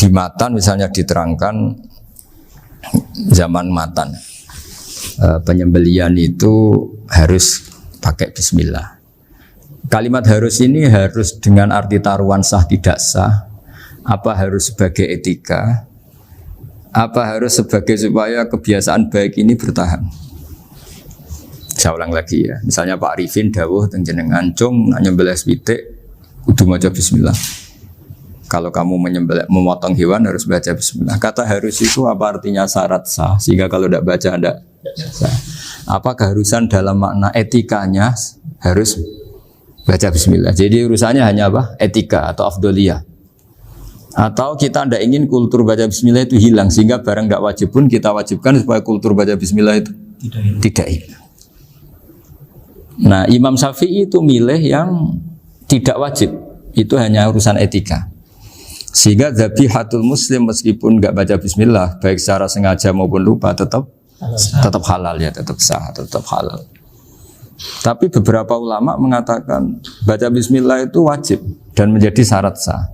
Di Matan misalnya diterangkan zaman Matan penyembelian itu harus pakai bismillah. Kalimat harus ini harus dengan arti taruhan sah tidak sah, apa harus sebagai etika, apa harus sebagai supaya kebiasaan baik ini bertahan. Saya ulang lagi ya, misalnya Pak Arifin dawuh teng jenengan cung nak nyembelih pitik kudu maca bismillah. Kalau kamu memotong hewan harus baca bismillah. Kata harus itu apa artinya syarat sah, sehingga kalau tidak baca tidak sah. Apa keharusan dalam makna etikanya harus baca bismillah. Jadi urusannya hanya apa? Etika atau afdoliyah. Atau kita tidak ingin kultur baca bismillah itu hilang, sehingga barang tidak wajib pun kita wajibkan supaya kultur baca bismillah itu tidak hilang. Nah, Imam Syafi'i itu milih yang tidak wajib. Itu hanya urusan etika. Sehingga zabihatul muslim meskipun nggak baca bismillah, baik secara sengaja maupun lupa tetap halal ya, tetap sah, tetap halal. Tapi beberapa ulama mengatakan baca bismillah itu wajib dan menjadi syarat sah.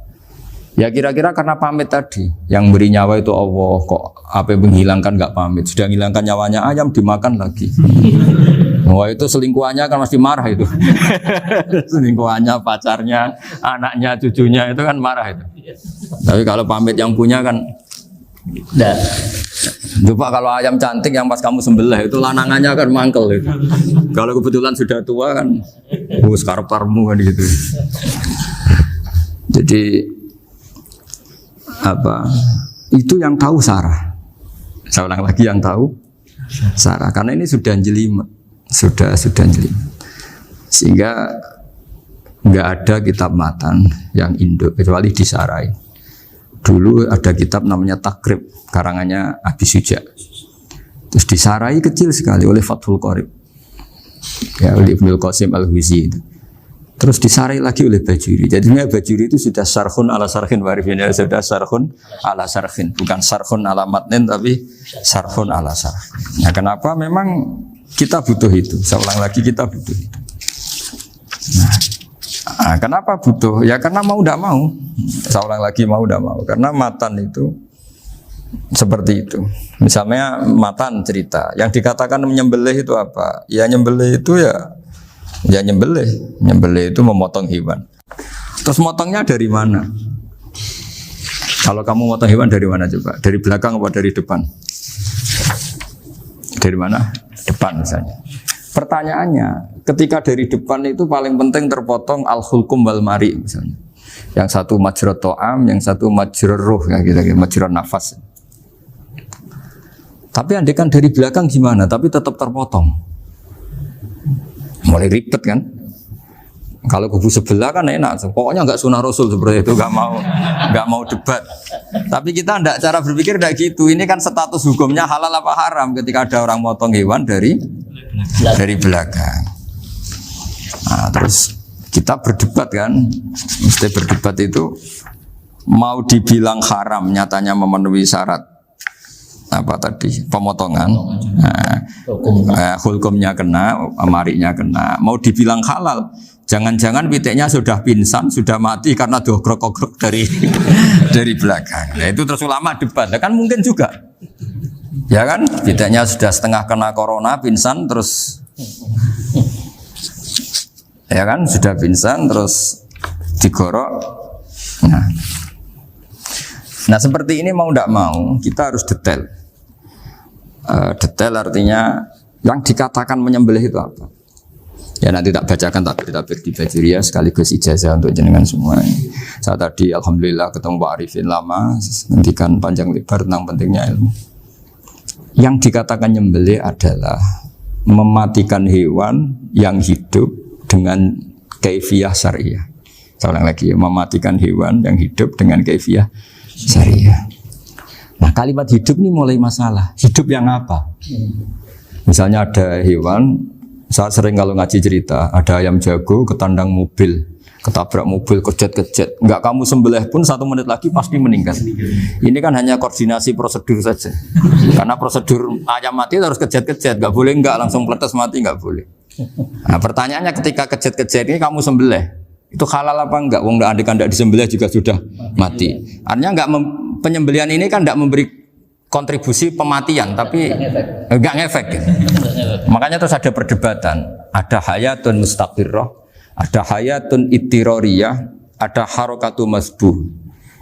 Ya kira-kira karena pamit tadi, yang beri nyawa itu Allah, kok apa yang menghilangkan nggak pamit, sudah menghilangkan nyawanya ayam dimakan lagi. Wah itu selingkuhannya kan pasti marah itu. Selingkuhannya, pacarnya, anaknya, cucunya itu kan marah itu. Tapi kalau pamit yang punya kan enggak. Coba kalau ayam cantik yang pas kamu sembelih itu lanangannya kan mangkel itu. Kalau kebetulan sudah tua kan karep-karepmu kan gitu. Jadi apa? Itu yang tahu Sarah. Saya ulang lagi, yang tahu Sarah, karena ini sudah jelimet. Sudah jelimet. Sehingga enggak ada kitab matan yang induk kecuali disarai. Dulu ada kitab namanya Takrib, karangannya Abi Suja. Terus disarai kecil sekali oleh Fathul Qorib, ya, oleh Ibnul Qasim Al-Huzi. Terus disarai lagi oleh Bajuri. Jadinya Bajuri itu sudah sarhun ala sarhin warifin, ya, sudah sarhun ala sarhin, bukan sarhun ala matnin tapi sarhun ala sarhin. Nah, kenapa memang kita butuh itu? Saya ulang lagi, kita butuh itu. Nah, kenapa butuh? Ya karena mau tidak mau. Saya ulang lagi, mau tidak mau. Karena matan itu seperti itu. Misalnya matan cerita, yang dikatakan menyembelih itu apa? Ya nyembelih itu ya nyembelih. Nyembelih itu memotong hewan. Terus motongnya dari mana? Kalau kamu motong hewan dari mana coba? Dari belakang atau dari depan? Dari mana? Depan misalnya. Pertanyaannya, ketika dari depan itu paling penting terpotong al-hulkum wal mari misalnya. Yang satu majrur to'am, yang satu majrur ruh, ya, gitu, majrur nafas. Tapi andai kan dari belakang gimana? Tapi tetap terpotong. Mulai ribet kan? Kalau kubu sebelah kan enak, pokoknya nggak sunah Rasul seperti itu, nggak mau debat. Tapi kita enggak, cara berpikir enggak gitu. Ini kan status hukumnya halal apa haram ketika ada orang motong hewan dari belakang. Nah, terus kita berdebat kan, mesti berdebat itu mau dibilang haram, nyatanya memenuhi syarat apa tadi pemotongan. Hukumnya kena, marinya kena. Mau dibilang halal, jangan-jangan pitiknya sudah pingsan, sudah mati karena dogrok-ogrok dari belakang. Nah, itu terus ulama debat. Nah, kan mungkin juga. Ya kan, pitiknya sudah setengah kena corona, pingsan terus. Ya kan, sudah pingsan terus digorok. Nah, seperti ini mau tidak mau kita harus detail. Detail artinya yang dikatakan menyembelih itu apa? Ya nanti tak bacakan tabir-tabir di Bajuriyah sekaligus ijazah untuk jenengan semua. Saya tadi alhamdulillah ketemu Pak Arifin lama, ngendikan panjang lebar tentang pentingnya ilmu. Yang dikatakan nyembelih adalah mematikan hewan yang hidup dengan kaifiyah syariah. Saya ulang lagi, mematikan hewan yang hidup dengan kaifiyah syariah. Nah, kalimat hidup ini mulai masalah. Hidup yang apa? Misalnya ada hewan, saya sering kalau ngaji cerita, ada ayam jago ketandang mobil, ketabrak mobil, kejet-kejet. Enggak kamu sembelih pun 1 menit lagi pasti meninggal. Ini kan hanya koordinasi prosedur saja. Karena prosedur ayam mati harus kejet-kejet, enggak boleh enggak langsung peletes mati, enggak boleh. Nah, pertanyaannya ketika kejet-kejet ini kamu sembelih, itu halal apa enggak? Wong andai kan enggak disembelih juga sudah mati. Artinya enggak penyembelihan ini kan tidak memberi kontribusi pematian, tapi enggak ngefek. Gitu. Makanya terus ada perdebatan. Ada hayatun mustaqirrah, ada hayatun ittiroriyah, ada harokatu masbuh.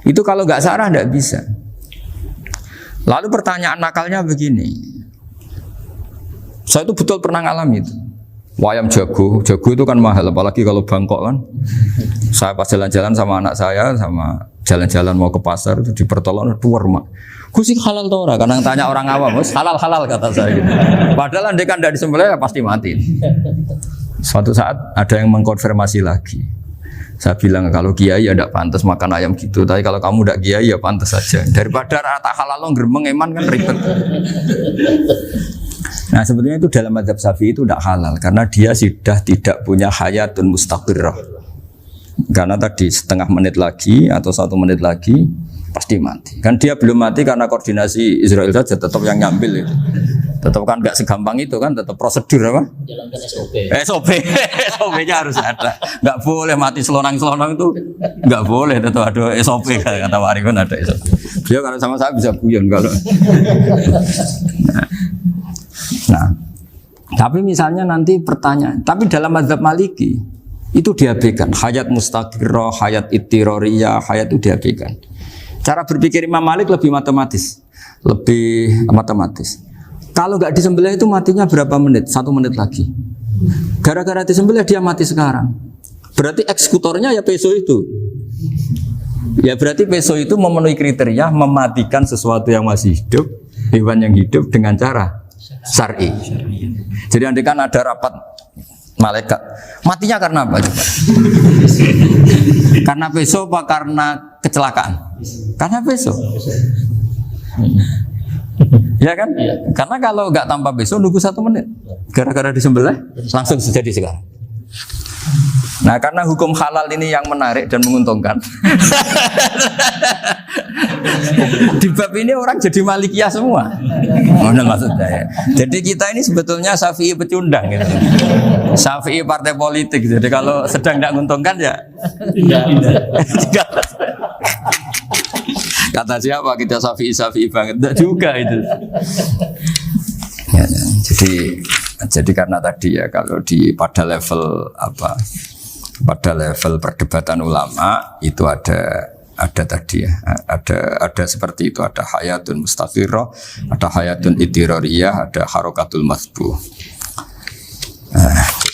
Itu kalau nggak sarah tidak bisa. Lalu pertanyaan nakalnya begini. Saya itu betul pernah ngalami itu. Wayam jago itu kan mahal, apalagi kalau Bangkok kan. Saya pas jalan-jalan sama anak saya, sama jalan-jalan mau ke pasar itu di pertolongan dua rumah. Gue sih halal tuh orang, kadang tanya orang awam, halal kata saya. Gitu. Padahal dia kan tidak disembelih ya pasti mati. Suatu saat ada yang mengkonfirmasi lagi. Saya bilang kalau kiai ya tidak pantas makan ayam gitu, tapi kalau kamu tidak kiai ya pantas saja. Daripada rata halal lo geremeng eman kan ribet. Nah sebetulnya itu dalam mazhab Syafi'i itu tidak halal karena dia sudah tidak punya hayatun mustaqirrah. Karena tadi setengah menit lagi atau 1 menit lagi pasti mati. Kan dia belum mati karena koordinasi Israel saja tetap yang ngambil itu. Tetap kan nggak segampang itu kan, tetap prosedur apa? Jalankan SOP. SOP-nya harus ada. Nggak boleh mati selonang-selonang itu nggak boleh. Tetap ada SOP kata Warikun ada SOP. Dia kalau sama saya bisa guyon kalau. Nah, tapi misalnya nanti pertanyaan, tapi dalam mazhab Maliki itu diabaikan, hayat mustaqirrah, hayat ittiroriyah, hayat itu diabaikan. Cara berpikir Imam Malik lebih matematis. Kalau nggak disembelih itu matinya berapa menit? 1 menit lagi. Gara-gara disembelih dia mati sekarang. Berarti eksekutornya ya peso itu. Ya berarti peso itu memenuhi kriteria mematikan sesuatu yang masih hidup, hewan yang hidup dengan cara syar'i. Jadi andai kan ada rapat malaikat, matinya karena apa coba? Karena peso apa karena kecelakaan? Karena peso. Ya kan? Ya. Karena kalau nggak tanpa peso nunggu 1 menit, gara-gara disembelih langsung terjadi sekarang. Nah karena hukum halal ini yang menarik dan menguntungkan. Di bab ini orang jadi Malikiyah semua. Mana maksudnya ya? Jadi kita ini sebetulnya Syafi'i pecundang gitu. Syafi'i partai politik. Jadi kalau sedang tidak menguntungkan ya kata siapa kita Syafi'i banget. Tidak juga itu. Ya, jadi karena tadi ya kalau pada level perdebatan ulama itu ada tadi ya, ada seperti itu, ada hayatun mustaqirrah, ada hayatun ittiroriyah, ada harokatul masbuh.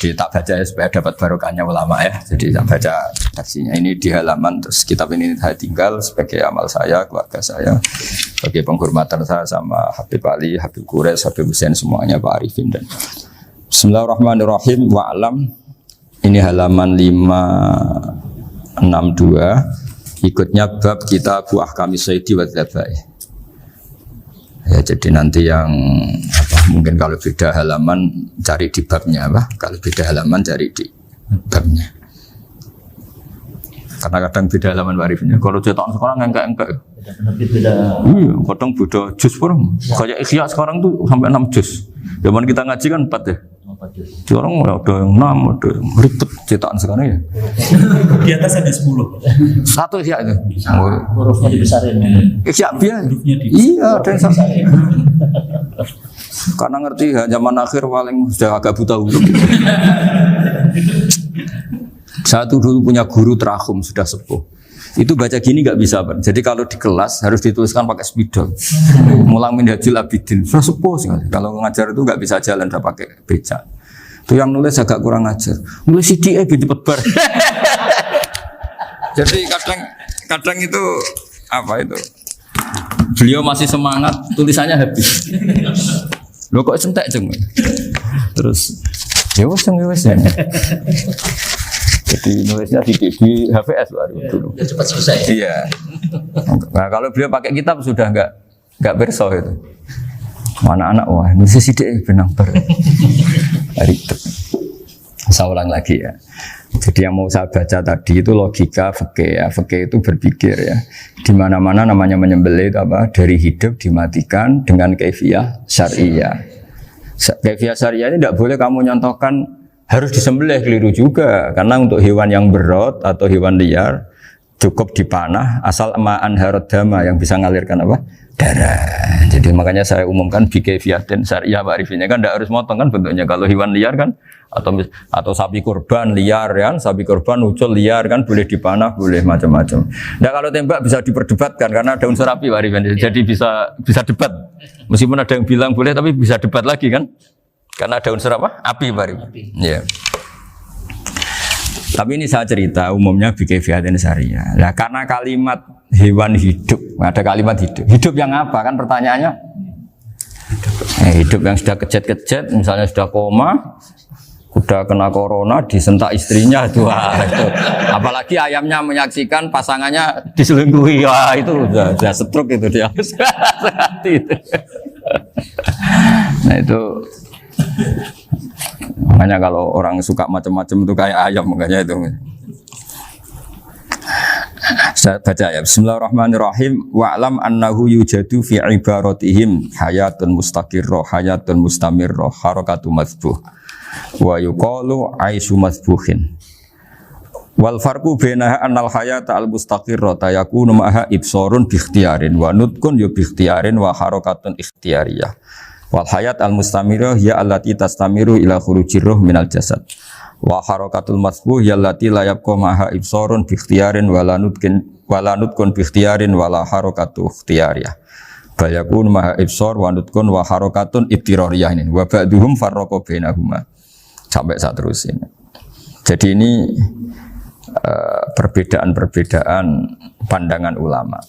Jadi tak baca ya supaya dapat barokahnya ulama ya. Jadi tak baca redaksinya ini di halaman, terus kitab ini saya tinggal sebagai amal saya, keluarga saya, sebagai penghormatan saya sama Habib Ali, Habib Qures, Habib Hussein semuanya, Pak Arifin dan Bismillahirrahmanirrahim. Wa'alam, ini halaman 562, ikutnya bab kitab Ahkami Sayyidi wa Dzabai. Ya, jadi nanti yang mungkin kalau beda halaman cari di babnya kalau beda halaman cari di babnya. Karena kadang beda halaman warifinnya. Kalau cetak sekarang enggak. Beda. Iya, kadang beda juz sekarang. Kayak Ikhya sekarang tuh sampai 6 juz. Zaman kita ngaji kan 4 ya. Sekarang ada yang 6, ada yang ribet cetakan sekarang ya. Di atas ada 10. Satu Ikhya itu. Hurufnya dibesarin. Ikhya biar. Iya, ada yang sama. Karena ngerti zaman akhir paling sudah agak buta huruf. Saya tuh dulu punya guru terakhum sudah sepuh. Itu baca gini nggak bisa, Pak. Jadi kalau di kelas harus dituliskan pakai spidol. Mulang Minhajul Abidin, sudah sepuh sekali. Kalau ngajar itu nggak bisa jalan, udah pakai becak. Itu yang nulis agak kurang ajar. Nulis CDE cepet bar. Jadi kadang itu itu. Beliau masih semangat, tulisannya habis. Loh kok sentek jeng. Terus ya wes ya. Jadi nulisnya di HVS baru dulu. Ya cepat selesai. Iya. Nah kalau beliau pakai kitab sudah enggak berso itu. Anak-anak wah nulis sidik benang ber. Ribet. Saya ulang lagi ya. Jadi yang mau saya baca tadi itu logika fikih ya. Fikih itu berpikir ya. Di mana-mana namanya menyembelih itu dari hidup dimatikan dengan kaifiyah syariah. Kaifiyah syariah ini tidak boleh kamu nyontohkan harus disembelih, keliru juga karena untuk hewan yang berat atau hewan liar cukup dipanah asal ma'an harodama yang bisa ngalirkan apa? Darah. Jadi makanya saya umumkan bikaifiyatin syariah Pak Arifin kan tidak harus motong kan bentuknya. Kalau hewan liar kan atau sapi kurban liar kan, sapi kurban ucul liar kan boleh dipanah, boleh macam-macam. Nah kalau tembak bisa diperdebatkan karena ada unsur api Pak Arifin. Jadi bisa debat. Meskipun ada yang bilang boleh tapi bisa debat lagi kan? Karena ada unsur apa? Api Pak Arifin. Iya. Tapi ini saya cerita umumnya bikaifiyatin syariah. Nah karena kalimat hewan hidup, ada kalimat hidup. Hidup yang apa kan pertanyaannya? Hidup yang sudah kejet-kejet, misalnya sudah koma, sudah kena corona, disentak istrinya itu. Apalagi ayamnya menyaksikan pasangannya diselingkuhi, wah itu sudah stroke itu dia. Itu. Nah itu. Makanya kalau orang suka macam-macam itu kayak ayam makanya itu. Saya baca ya. Bismillahirrahmanirrahim. Wa'lam annahu yujadu fi ibaratihim hayatun mustaqirrah, hayatun mustamirrah, harakatu madhbuh. Wa yuqalu aisyu madhbuhin. Wal farqu bainaha annal hayata al mustaqirrah yakunu ma'aha ibsarun bi ikhtiyarin wa nutqun bi ikhtiyarin wa harakatun ikhtiyariyah. Wal hayat al mustamirah ya allati tastamiru ila khurujir ruh minal jasad. Wa harakatul masbuh ya allati la yabqa maha ibsarun bi ikhtiyarin wala nutqun bi ikhtiyarin wala harakatu ikhtiyariyah. Bal yakun maha ibsar wa nutqun wa harakatun ibtirariyah ini. Wa ba'duhum farraqa bainahuma. Sampai saat terus ini. Jadi ini perbedaan-perbedaan pandangan ulama.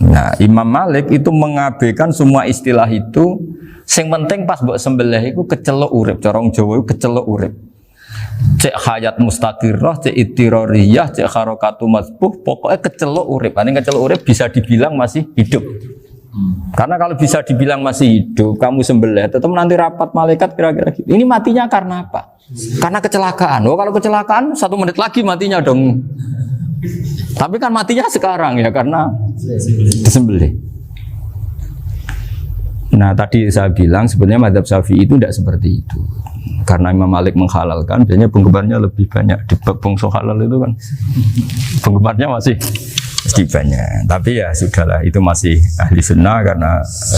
Nah, Imam Malik itu mengabaikan semua istilah itu. Sing penting pas mbok sembelih iku kecelok urip, cara wong Jawa iku kecelok urip. Cek hayat mustaqirrah, cek ittirariyah, cek harakatu masbuh, pokoknya kecelok urip. Ane kecelok urip bisa dibilang masih hidup. Karena kalau bisa dibilang masih hidup, kamu sembelih tetap nanti rapat malaikat kira-kira gitu. Ini matinya karena apa? Karena kecelakaan. Oh, kalau kecelakaan 1 menit lagi matinya dong. Tapi kan matinya sekarang ya karena disembelih. Nah tadi saya bilang sebenarnya mazhab Syafi'i itu tidak seperti itu. Karena Imam Malik menghalalkan, biasanya penggemarnya lebih banyak. Di bab bongso halal itu kan penggemarnya masih banyak. Tapi ya sudahlah, itu masih ahli sunnah karena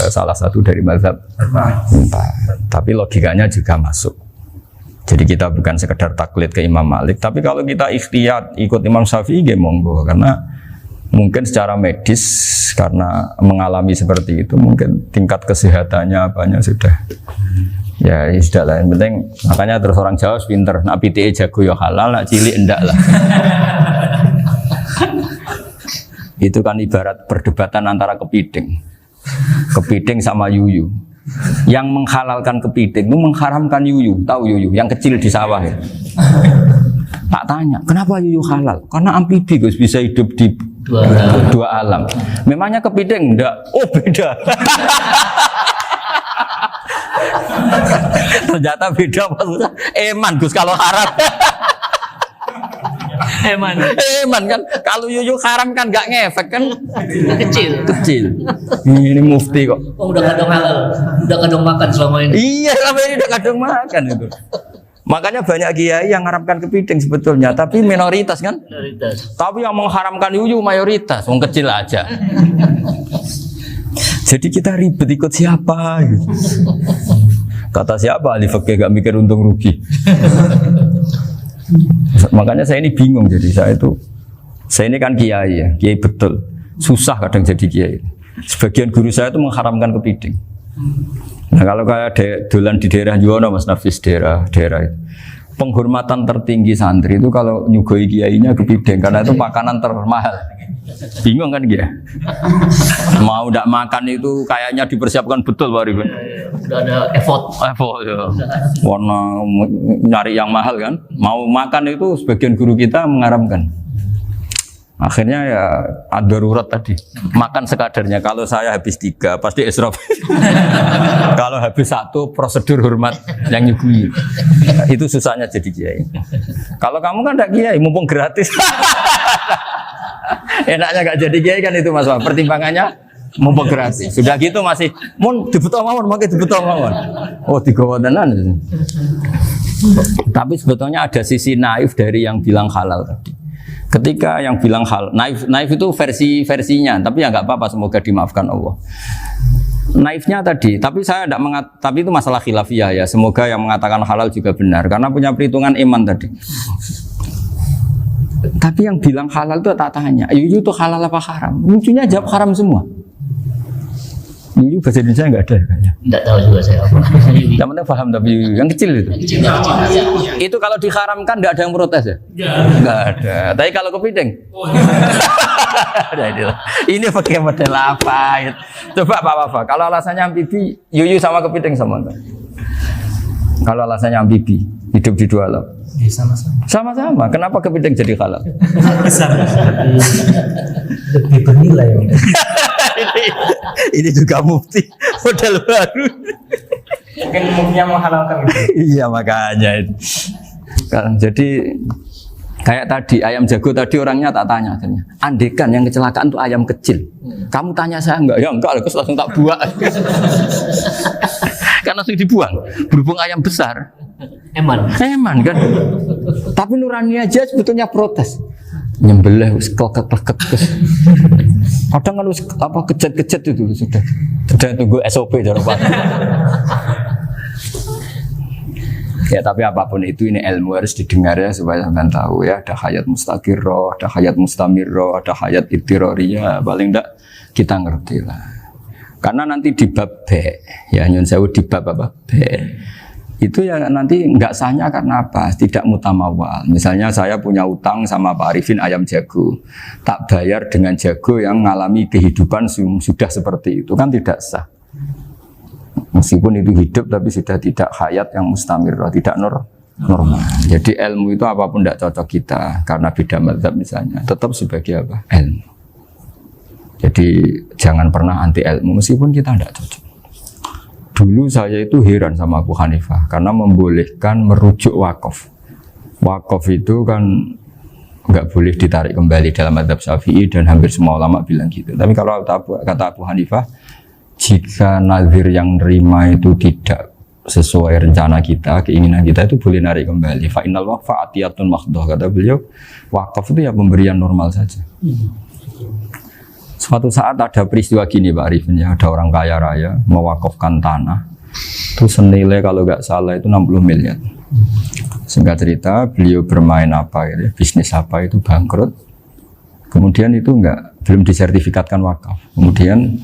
salah satu dari mazhab 4. Tapi logikanya juga masuk. Jadi kita bukan sekedar taklid ke Imam Malik, tapi kalau kita ikhtiyat ikut Imam Syafi'i ya monggo, karena mungkin secara medis karena mengalami seperti itu mungkin tingkat kesehatannya apanya sudah ya sudah lah, yang penting makanya terus orang Jawa pinter nak PTE jago ya halal, nak cilik enggak lah. Itu kan ibarat perdebatan antara kepiting sama yuyu. Yang menghalalkan kepiting itu mengharamkan yuyu, tahu yuyu yang kecil di sawah ya. Tak tanya, kenapa yuyu halal? Karena amfibi Gus, bisa hidup di dua alam. Memangnya kepiting enggak? Oh beda. Ternyata beda maksudnya. Eman Gus kalau haram. Eman kan kalau yuyu haram kan enggak ngefek kan kecil. Ini mufti kok. Oh, udah kadang halal, udah kadang makan selama ini. Iya, selama ini udah kadang makan itu. Makanya banyak kiai yang mengharamkan kepiting sebetulnya, tapi minoritas kan? Minoritas. Tapi yang mengharamkan yuyu mayoritas, wong kecil aja. Jadi kita ribet ikut siapa? Gitu. Kata siapa? Ahli fikih gak mikir untung rugi. Makanya saya ini bingung. Jadi saya ini kan kiai ya, kiai betul. Susah kadang jadi kiai. Sebagian guru saya itu mengharamkan kepiting. Nah kalau kayak dolan di daerah Juwono Mas Nafis daerah itu. Penghormatan tertinggi santri itu kalau nyugoi kiainya kepiting karena itu makanan termahal. Bingung kan dia? Mau tidak makan itu kayaknya dipersiapkan betul Pak Rifan. Udah ada effort ya. Warna nyari yang mahal kan. Mau makan itu sebagian guru kita mengharamkan. Akhirnya ya ad-darurat tadi. Makan sekadarnya. Kalau saya habis 3 pasti israf. Kalau habis 1 prosedur hormat yang nyugui. Itu susahnya jadi kiai. Kalau kamu kan tidak kiai, mumpung gratis. Enaknya gak jadi kiai kan itu Mas. Pertimbangannya mumpung gratis. Sudah gitu masih mun dibutuh mawon, makai dibutuh mawon. Oh digawa tenan. Tapi sebetulnya ada sisi naif dari yang bilang halal tadi. Ketika yang bilang hal naif itu versinya, tapi ya nggak apa-apa, semoga dimaafkan Allah. Naifnya tadi, tapi saya tidak tapi itu masalah khilafiyah ya. Semoga yang mengatakan halal juga benar, karena punya perhitungan iman tadi. Tapi yang bilang halal itu tak tanya, Yuyu itu halal apa haram? Lucunya jawab haram semua. Yuyu bahasa Indonesia nggak ada kayaknya. Tidak tahu juga saya apa. Yang penting paham tapi Yuyu, yang kecil itu. Itu kalau diharamkan nggak ada yang protes ya? Nggak ada. Tapi kalau kepiting? Ini pakai model apa? Coba Pak Wafa, kalau alasannya amfibi, Yuyu sama kepiting sama enggak? Kalau alasannya amfibi, hidup di dua alam. Sama-sama. Sama-sama. Kenapa kepiting jadi halal? Besar. Lebih bernilai. Ini juga mufti model baru. Mungkin muftinya menghalalkan itu. Iya makanya. Kan jadi kayak tadi ayam jago tadi orangnya tak tanya akhirnya. Andekan yang kecelakaan itu ayam kecil. Kamu tanya saya enggak? Ya enggak, terus langsung tak buang. Kan langsung dibuang. Berhubung ayam besar. Eman kan. Tapi nurani aja sebetulnya protes. Nyembelih kleket-kleket. Kadang kan apa kejet-kejet itu sudah tunggu SOP jangan lupa. Ya tapi apapun itu ini ilmu harus didengar ya supaya sampean tahu ya, ada hayat mustaqirroh, ada hayat mustamirroh, ada hayat ittiroriyah, paling enggak kita ngerti lah. Karena nanti di bab B, ya nyun sewu di bab apa B, itu ya nanti nggak sahnya karena apa? Tidak mutamawal. Misalnya saya punya utang sama Pak Arifin ayam jago, tak bayar dengan jago yang mengalami kehidupan sudah seperti itu, kan tidak sah. Meskipun itu hidup tapi sudah tidak hayat yang mustamirroh, tidak normal. Jadi ilmu itu apapun tidak cocok kita karena beda mazhab misalnya, tetap sebagai apa? Ilmu. Jadi jangan pernah anti ilmu meskipun kita tidak cocok. Dulu saya itu heran sama Abu Hanifah karena membolehkan merujuk wakaf. Wakaf itu kan nggak boleh ditarik kembali dalam mazhab Syafi'i dan hampir semua ulama bilang gitu. Tapi kalau kata Abu Hanifah, jika nazir yang nerima itu tidak sesuai rencana kita, keinginan kita, itu boleh narik kembali. Fa innal waqfa atiyatun mahdhah, kata beliau. Wakaf itu ya pemberian normal saja. Suatu saat ada peristiwa gini Pak Arifin ya, ada orang kaya raya mewakafkan tanah itu senilai kalau nggak salah itu 60 miliar. Singkat cerita beliau bermain apa gitu, bisnis apa itu bangkrut. Kemudian itu belum disertifikatkan wakaf. Kemudian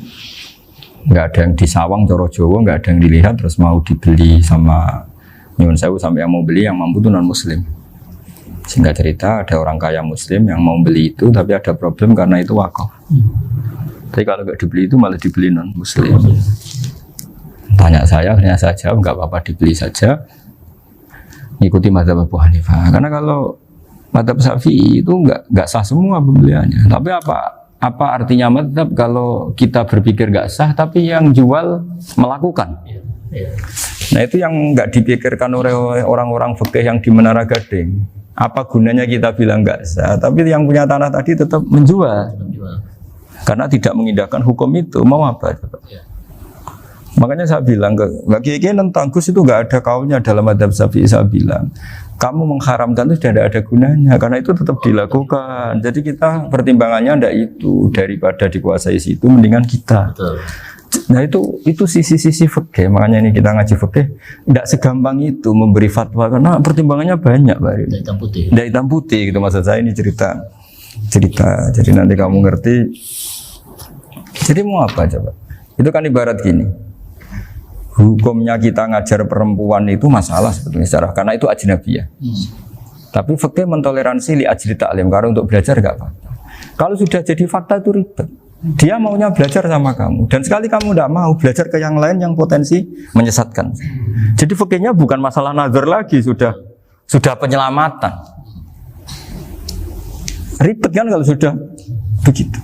nggak ada yang disawang coro Jawa, nggak ada yang dilihat, terus mau dibeli sama nyuwun sewu sampai yang mau beli yang mampu itu non muslim. Singkat cerita ada orang kaya muslim yang mau beli itu tapi ada problem karena itu wakaf. Tapi kalau nggak dibeli itu malah dibeli non muslim. Tanya saya, akhirnya saya jawab nggak apa-apa dibeli saja. Ikuti mazhab Abu Hanifah. Karena kalau mazhab Syafi'i itu nggak sah semua pembeliannya. Tapi apa artinya mazhab kalau kita berpikir nggak sah tapi yang jual melakukan? Nah itu yang nggak dipikirkan oleh orang-orang fikih yang di Menara Gading. Apa gunanya kita bilang nggak sah, tapi yang punya tanah tadi tetap menjual. Karena tidak mengindahkan hukum itu, mau apa? Makanya saya bilang ke Mbak Kiai tentang Gus itu nggak ada kaulnya dalam adab Syafi'i. Saya bilang kamu mengharamkan itu tidak ada gunanya karena itu tetap dilakukan. Jadi kita pertimbangannya ndak itu, daripada dikuasai situ mendingan kita. Betul. Nah itu sisi-sisi fikih. Makanya ini kita ngaji fikih tidak segampang itu memberi fatwa karena pertimbangannya banyak Pak. Dari hitam putih. Dari hitam putih gitu maksud saya, ini cerita. Jadi nanti kamu ngerti. Jadi mau apa coba? Itu kan ibarat gini. Hukumnya kita ngajar perempuan itu masalah sebetulnya secara karena itu ajnabiyah. Tapi fikih mentoleransi li ajli ta'lim karena untuk belajar enggak apa-apa. Kalau sudah jadi fakta itu ribet. Dia maunya belajar sama kamu dan sekali kamu tidak mau belajar ke yang lain yang potensi menyesatkan. Jadi fikihnya bukan masalah nazar lagi, sudah penyelamatan. Ribet kan kalau sudah begitu.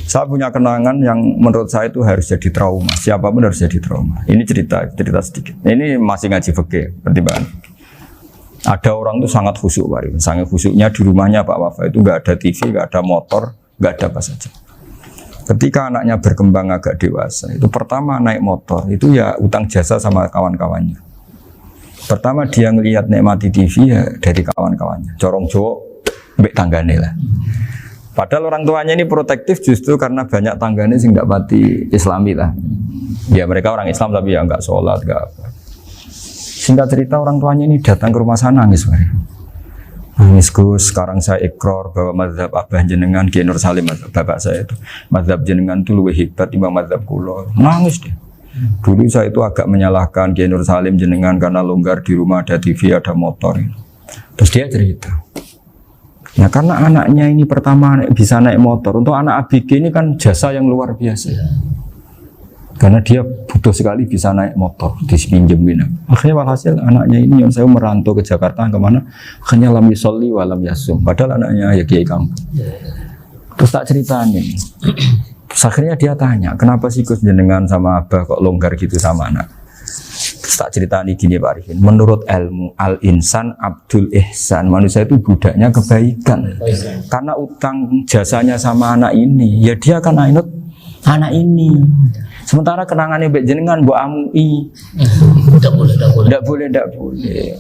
Saya punya kenangan yang menurut saya itu harus jadi trauma. Siapapun harus jadi trauma. Ini cerita sedikit. Ini masih ngaji fikih, pertimbangan. Ada orang itu sangat khusyuk, Pak. Sangat khusyuknya di rumahnya Pak Wafa itu nggak ada TV, nggak ada motor, nggak ada apa saja. Ketika anaknya berkembang agak dewasa, itu pertama naik motor, itu ya utang jasa sama kawan-kawannya. Pertama dia ngelihat nikmati TV ya dari kawan-kawannya. Corong Jawa mbek tanggane lah. Padahal orang tuanya ini protektif justru karena banyak tanggane sing nggak pati Islami lah. Ya mereka orang Islam tapi ya nggak sholat, nggak apa. Singkat cerita orang tuanya ini datang ke rumah sana nangis, nangis Gus. Sekarang saya ikrar bahwa mazhab abah jenengan Kiai Nur Salim, bapak saya itu mazhab jenengan itu lebih hebat timbang mazhab kula. Nangis dia. Dulu saya itu agak menyalahkan Kiai Nur Salim jenengan karena longgar di rumah ada TV ada motor. Terus dia cerita. Nah karena anaknya ini pertama bisa naik motor, untuk anak ABG ini kan jasa yang luar biasa. Karena dia butuh sekali bisa naik motor, dipinjemin. Akhirnya walhasil anaknya ini yang saya merantau ke Jakarta kemana, akhirnya lam yusolli wa lam yasum. Padahal anaknya ya kiai kampung. Terus tak ceritanya. Terus akhirnya dia tanya, kenapa sih Gus jenengan sama abah kok longgar gitu sama anak? Terus tak ceritanya gini Pak Arifin, menurut ilmu al-insan abdul ihsan, manusia itu budaknya kebaikan. Karena utang jasanya sama anak ini, ya dia akan ainut anak ini. Sementara kenangannya mbek jenengan mbok amui. Tidak boleh.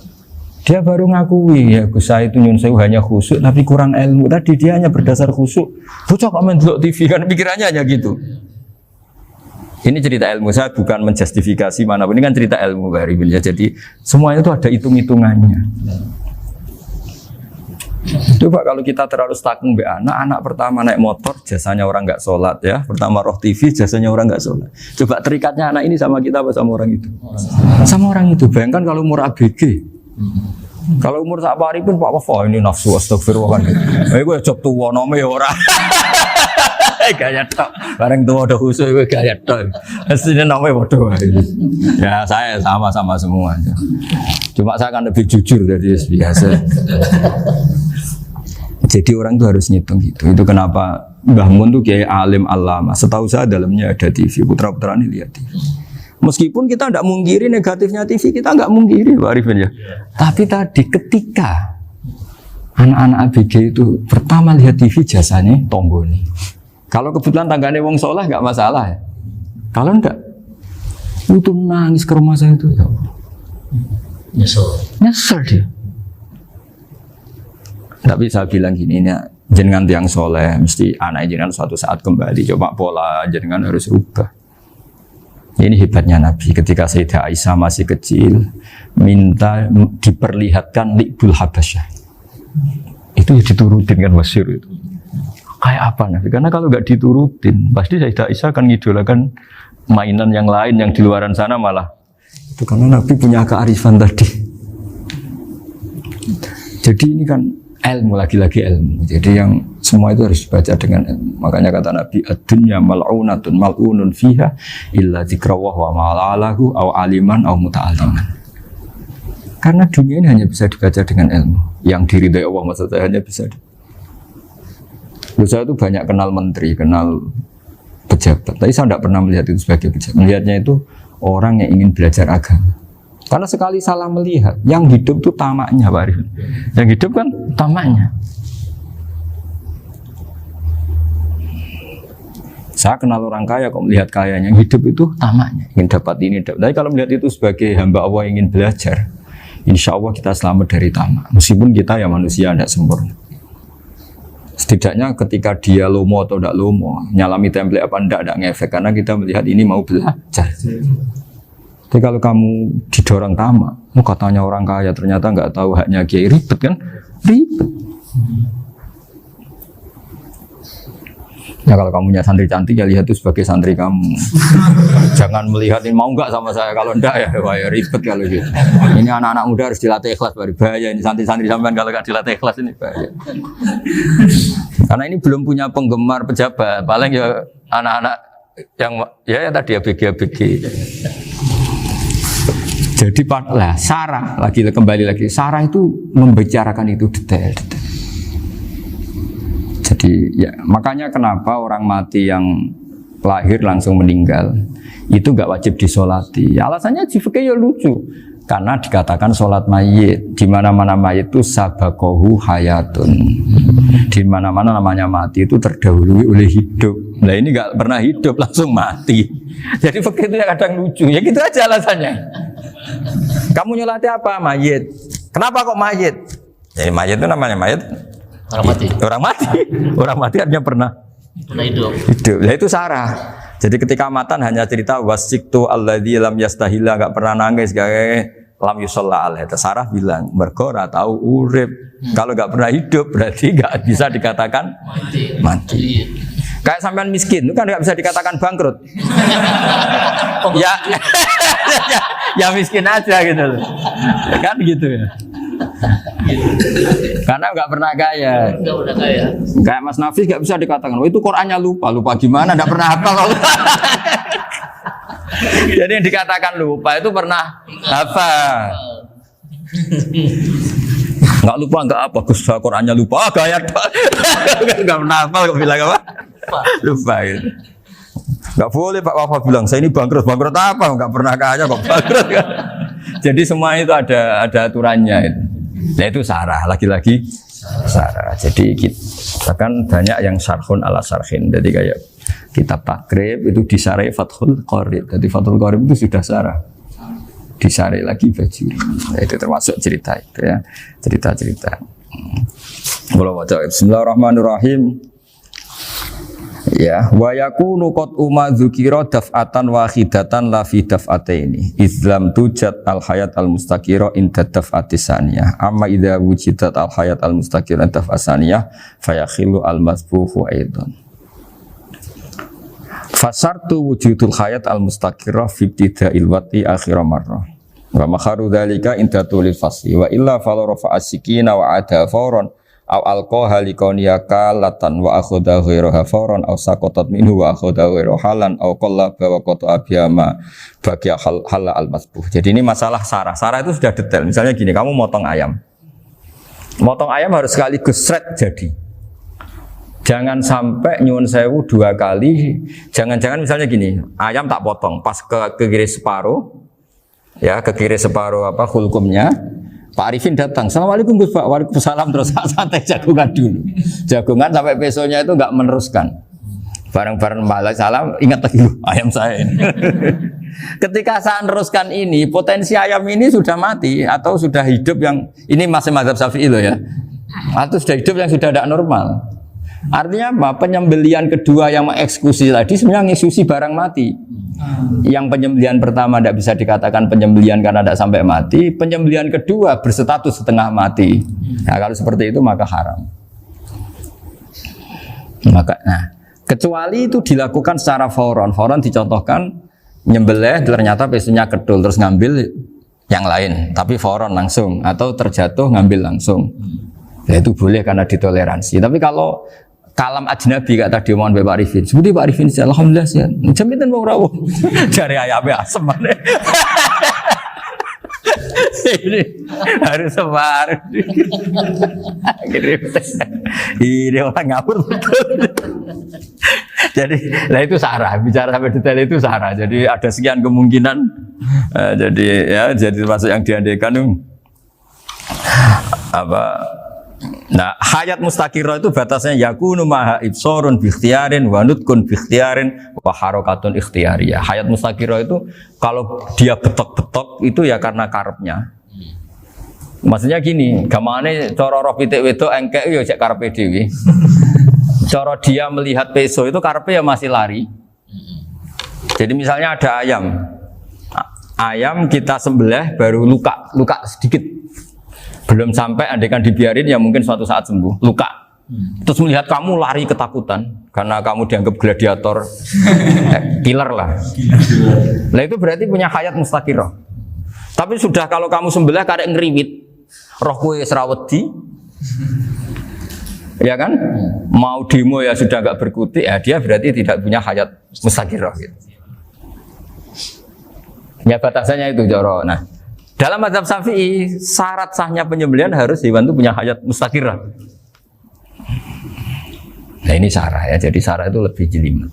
Dia baru ngakui ya Gus saya itu nyun sewu hanya khusyuk tapi kurang ilmu. Tadi dia hanya berdasar khusyuk. Bocah kok main delok TV kan pikirannya hanya gitu. Ini cerita ilmu, saya bukan menjustifikasi manapun, ini kan cerita ilmu Pak Arifin ya. Jadi semuanya itu ada hitung-hitungannya. Coba kalau kita terlalu stakung be anak pertama naik motor jasanya orang nggak sholat ya, pertama roh TV jasanya orang nggak sholat. Coba terikatnya anak ini sama kita apa sama orang itu? Sama orang itu. Bayangkan kalau umur ABG, kalau umur sak pari pun Pak Wafa ini nafsu astagfirullah kan. Gue job tua nome orang. Gaya tok, bareng tua udah khusus gue gaya tok. Aslinya namanya bodoh. Ya saya sama semuanya. Cuma saya kan lebih jujur dari biasa. Jadi orang itu harus ngitung gitu. Itu kenapa Mbah Mun tuh kayak alim alama. Setahu saya dalamnya ada TV. Putra-putra ini lihat TV. Meskipun kita tidak mungkiri negatifnya TV, kita nggak mungkiri Pak Arifin ya. Tapi tadi ketika anak-anak ABG itu pertama lihat TV jasanya tonggoni. Kalau kebetulan tanggane wong soleh nggak masalah ya. Kalau enggak, itu nangis ke rumah saya itu ya. Nyesel dia. Tapi saya bilang gini, ini jenengan tiang soleh, mesti anak jenengan suatu saat kembali. Coba pola jenengan harus rubah. Ini hebatnya Nabi. Ketika Sayyidah Aisyah masih kecil, minta diperlihatkan Li'bul Habasyah. Itu ya diturutin kan masyhur itu. Kayak apa Nabi? Karena kalau nggak diturutin, pasti Sayyidah Aisyah akan ngidolakan mainan yang lain yang di luaran sana malah. Itu karena Nabi punya kearifan tadi. Jadi ini kan ilmu, lagi-lagi ilmu. Jadi yang semua itu harus dibaca dengan ilmu. Makanya kata Nabi, ad-dunya mal'unatun mal'unun fiha illa dzikrawah wa ma'alahu au aliman au muta'aliman. Karena dunia ini hanya bisa dibaca dengan ilmu. Yang diridai Allah maksudnya hanya bisa saya itu banyak kenal menteri, kenal pejabat. Tapi saya tidak pernah melihat itu sebagai pejabat. Melihatnya itu orang yang ingin belajar agama. Karena sekali salah melihat, yang hidup itu tamaknya Pak Arifin. Yang hidup kan tamaknya. Saya kenal orang kaya kok melihat kayanya. Yang hidup itu tamaknya, ingin dapat ini. Tapi kalau melihat itu sebagai hamba Allah yang ingin belajar, insya Allah kita selamat dari tamak. Meskipun kita ya manusia tidak sempurna. Setidaknya ketika dia lomo atau tidak lomo, nyalami template apa tidak ngefek karena kita melihat ini mau belajar. Tapi kalau kamu didorong tamak, katanya orang kaya ternyata nggak tahu haknya kiai, ribet kan? Ribet. Ya kalau kamu punya santri cantik ya lihat itu sebagai santri kamu. Jangan melihat ini mau nggak sama saya, kalau enggak ya wah ya ribet kalau gitu. Ini anak-anak muda harus dilatih ikhlas, baru bahaya ini santri-santri sampean kalau nggak dilatih ikhlas ini bahaya. Karena ini belum punya penggemar pejabat, paling ya anak-anak yang ya tadi ABG. Jadi lah Sarah kembali lagi Sarah itu membicarakan itu detail. Jadi ya makanya kenapa orang mati yang lahir langsung meninggal itu nggak wajib disolati. Ya, alasannya fikih ya lucu. Karena dikatakan sholat mayit di mana-mana mayit itu sabakohu hayatun. Di mana-mana namanya mati itu terdahului oleh hidup. Nah ini nggak pernah hidup langsung mati. Jadi fikih itu ya kadang lucu. Ya gitu aja alasannya. Kamu nyolati apa? Mayit. Kenapa kok mayit? Jadi mayit itu namanya mayit Orang mati. Orang mati. Orang mati artinya pernah Pernah hidup. hidup. Nah itu sarah. Jadi ketika matan hanya cerita wasiktu alladzi lam yastahila, enggak pernah nangis, kayak lam yusalla alaih. Sarah bilang mergo ora tahu urip. Kalau enggak pernah hidup berarti enggak bisa dikatakan mati. Iya. Kayak sampean miskin itu kan enggak bisa dikatakan bangkrut. Ya, ya miskin aja gitu loh. Kan gitu ya. Karena nggak pernah kaya. Enggak udah kaya. Kayak Mas Nafis nggak bisa dikatakan, oh itu Qurannya lupa gimana? Nggak pernah hafal. Jadi yang dikatakan lupa itu pernah hafal. Nggak lupa nggak apa, Gus Qurannya lupa, gaya nggak pernah hafal kok bilang apa? Lupa gitu. Nggak boleh Pak Wafa bilang saya ini bangkrut apa? Nggak pernah kaya kok bangkrut. Jadi semua itu ada aturannya itu. Nah itu sarah, lagi-lagi sarah. Jadi kita kan banyak yang syarhun ala syarhin. Jadi kayak kitab takrib itu disarai Fathul Qorib. Jadi Fathul Qorib itu sudah sarah. Disarai lagi Bajuri. Nah, itu termasuk cerita itu ya. Cerita-cerita. Bismillahirrahmanirrahim. Ya, wa yakunu qad dzukira daf'atan wahidatan la fi daf'ataini. Islam tujad al hayat al mustaqira inda daf'atis saniyah. Amma idza wujidat al hayat al mustaqira inda daf'as saniyah fayakhilu al masbuhu aidan. Fasartu wujudul hayat al mustaqira fi ibtida'il wati akhir marrah. Wa makharu dzalika inda tulil fasli wa illa fala rafa'a sikina wa ada fawran aw alqaha liqawniyaka latan wa akhudha ghairaha fawran aw saqatat minhu wa akhudha ghairu halan aw qallaba wa qata abiyama bagi hal al masbuh. Jadi ini masalah sarah. Sarah itu sudah detail. Misalnya gini, kamu motong ayam. Motong ayam harus sekaligus shred jadi. Jangan sampai nyuwun sewu 2 kali. Jangan-jangan misalnya gini, ayam tak potong pas ke kiri separuh. Ya, ke kiri separuh apa hulkumnya. Pak Arifin datang, Assalamualaikum Gus Pak, waalaikumsalam, terus santai jagungan dulu. Jagungan sampai besoknya itu enggak meneruskan. Bareng-bareng malah salam, ingat lagi ayam saya ini. Ketika saya meneruskan ini, potensi ayam ini sudah mati atau sudah hidup yang ini masih mazhab Syafi'i loh ya. Atau sudah hidup yang sudah tidak normal. Artinya apa? Penyembelian kedua yang mengeksekusi tadi sebenarnya ngisusi barang mati. Yang penyembelian pertama tidak bisa dikatakan penyembelian karena tidak sampai mati. Penyembelian kedua berstatus setengah mati. Nah, kalau seperti itu maka haram. Nah, kecuali itu dilakukan secara fauron. Fauron dicontohkan nyembelih ternyata pesunya kedul terus ngambil yang lain, tapi fauron langsung atau terjatuh ngambil langsung. Ya, itu boleh karena ditoleransi. Tapi kalau kalam ajnabi kata tadi omongan Pak Arifin, seperti Pak Arifin alhamdulillah sih. Jaminan mau rawuh. Cari ayamnya asem mana. Ini harus sebar. Ini orang ngawur betul. Jadi, lah itu sarah. Bicara sampai detail itu sarah. Jadi ada sekian kemungkinan. Jadi ya, jadi termasuk yang diandaikan apa? Nah, hayat mustaqirah itu batasnya yakunu maha ibsorun bi ikhtiarin wa nutkun bi ikhtiarin wa harakatun ikhtiyariyah. Hayat mustaqirah itu kalau dia betok-betok itu ya karena karepnya. Maksudnya gini, gamane cara roh pitik wedok engkek ya cek karepe dhewe. Cara dia melihat peso itu karepe ya masih lari. Jadi misalnya ada ayam. Ayam kita sembelih baru luka sedikit. Belum sampai andaikan dibiarin ya mungkin suatu saat sembuh, luka. Terus melihat kamu lari ketakutan karena kamu dianggap gladiator, killer lah. Nah itu berarti punya hayat mustaqirah. Tapi sudah kalau kamu sembelih karek ngeriwit, roh kowe serawedi, ya kan? Mau demo ya sudah enggak berkutik, ya dia berarti tidak punya hayat mustaqirah. Gitu. Ya batasannya itu Joro. Nah. Dalam mazhab Syafi'i, syarat sahnya penyembelihan harus hewan itu punya hayat mustaqirah. Nah ini sarah ya, jadi sarah itu lebih jelimet.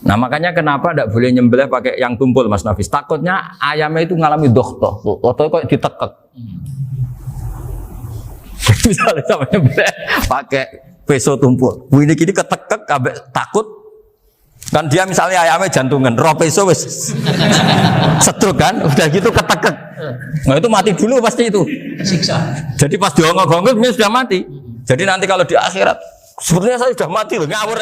Nah makanya kenapa tidak boleh nyembelih pakai yang tumpul Mas Nafis? Takutnya ayamnya itu ngalami dohtoh, atau kok ditekek. Misalnya sama nyembelih pakai peso tumpul, ini gini ketekek, takut. Kan dia misalnya ayamnya jantungan, roh peso wis setruk kan, udah gitu ketekek. Nah itu mati dulu pasti itu. Siksa. Jadi pas diongok-ongok dia sudah mati. Jadi nanti kalau di akhirat sebetulnya saya sudah mati loh, ngawur.